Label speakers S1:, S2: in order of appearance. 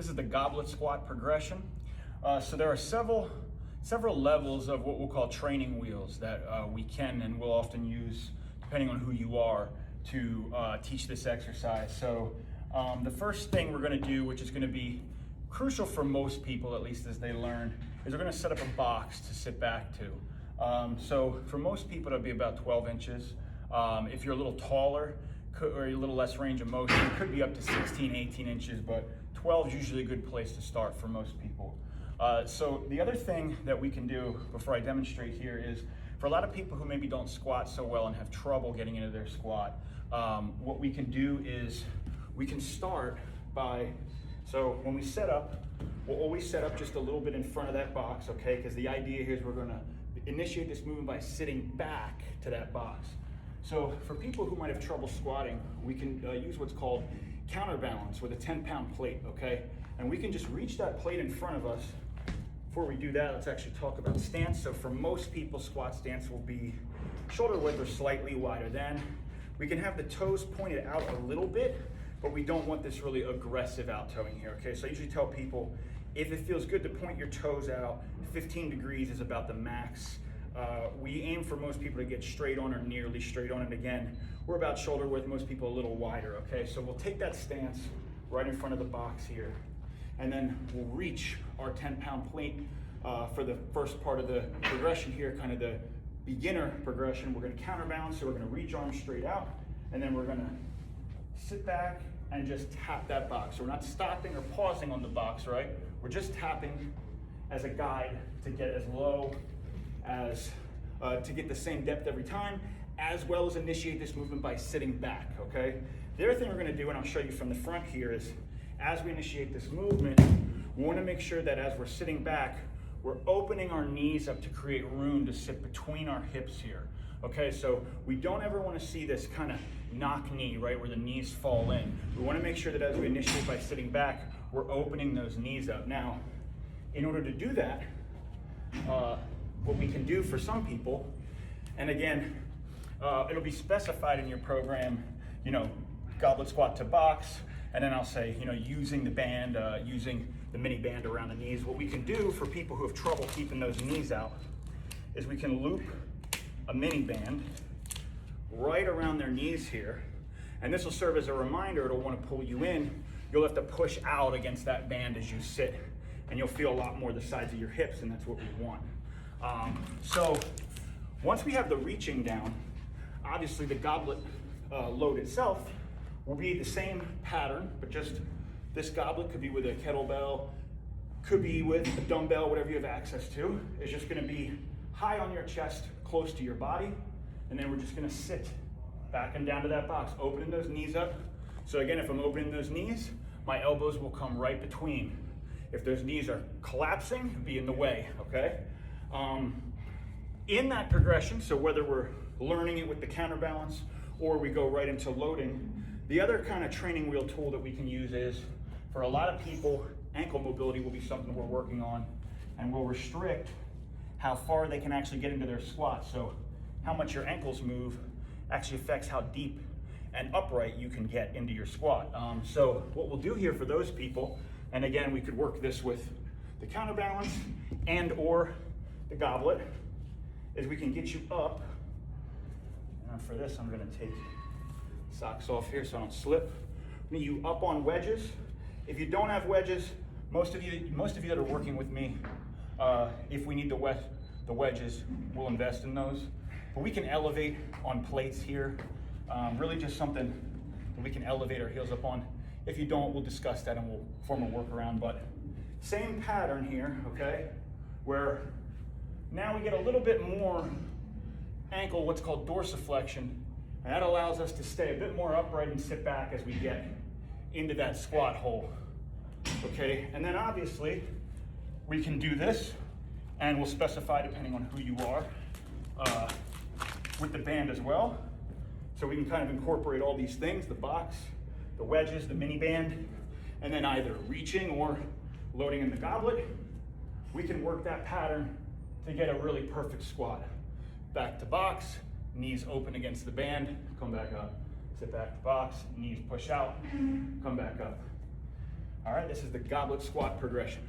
S1: This is the goblet squat progression. So there are several levels of what we'll call training wheels that we can and will often use, depending on who you are, to teach this exercise. So the first thing we're going to do, which is going to be crucial for most people, at least as they learn, is we're going to set up a box to sit back to. So for most people, it'll be about 12 inches. If you're a little taller or a little less range of motion, it could be up to 16, 18 inches, but 12 is usually a good place to start for most people. So the other thing that we can do before I demonstrate here is, for a lot of people who maybe don't squat so well and have trouble getting into their squat, what we can do is we can start by, so when we set up, we'll always set up just a little bit in front of that box, okay? Because the idea here is we're gonna initiate this movement by sitting back to that box. So for people who might have trouble squatting, we can use what's called counterbalance with a 10-pound plate, okay? And we can just reach that plate in front of us. Before we do that, let's actually talk about stance. So for most people, squat stance will be shoulder width or slightly wider than. We can have the toes pointed out a little bit, but we don't want this really aggressive out toeing here, okay? So I usually tell people, if it feels good to point your toes out, 15 degrees is about the max. We aim for most people to get straight on or nearly straight on, and again, we're about shoulder width, most people a little wider, okay? So we'll take that stance right in front of the box here, and then we'll reach our 10-pound plate for the first part of the progression here, kind of the beginner progression. We're gonna counterbalance, so we're gonna reach arms straight out, and then we're gonna sit back and just tap that box. So we're not stopping or pausing on the box, right? We're just tapping as a guide to get as low as, to get the same depth every time, as well as initiate this movement by sitting back, okay? The other thing we're gonna do, and I'll show you from the front here, is as we initiate this movement, we wanna make sure that as we're sitting back, we're opening our knees up to create room to sit between our hips here, okay? So we don't ever wanna see this kind of knock knee, right, where the knees fall in. We wanna make sure that as we initiate by sitting back, we're opening those knees up. Now, in order to do that, what we can do for some people, and again, it'll be specified in your program, you know, goblet squat to box, and then I'll say, you know, using the band, using the mini band around the knees. What we can do for people who have trouble keeping those knees out is we can loop a mini band right around their knees here, and this will serve as a reminder. It'll want to pull you in. You'll have to push out against that band as you sit, and you'll feel a lot more the sides of your hips, and that's what we want. So once we have the reaching down, obviously the goblet load itself will be the same pattern, but just this goblet could be with a kettlebell, could be with a dumbbell, whatever you have access to. It's just gonna be high on your chest, close to your body, and then we're just gonna sit back and down to that box, opening those knees up. So again, if I'm opening those knees, my elbows will come right between. If those knees are collapsing, it'll be in the way, okay? In that progression, so whether we're learning it with the counterbalance or we go right into loading, the other kind of training wheel tool that we can use is, for a lot of people, ankle mobility will be something we're working on, and we'll restrict how far they can actually get into their squat. So how much your ankles move actually affects how deep and upright you can get into your squat. So what we'll do here for those people, and again, we could work this with the counterbalance and or the goblet, is we can get you up. And for this, I'm gonna take socks off here so I don't slip. Get you up on wedges. If you don't have wedges, most of you that are working with me, if we need the wedges, we'll invest in those. But we can elevate on plates here. Really just something that we can elevate our heels up on. If you don't, we'll discuss that and we'll form a workaround. But same pattern here, okay? Where now we get a little bit more ankle, what's called dorsiflexion, and that allows us to stay a bit more upright and sit back as we get into that squat hole, okay? And then obviously, we can do this, and we'll specify depending on who you are, with the band as well. So we can kind of incorporate all these things, the box, the wedges, the mini band, and then either reaching or loading in the goblet. We can work that pattern to get a really perfect squat. Back to box, knees open against the band, come back up. Sit back to box, knees push out, come back up. All right, this is the goblet squat progression.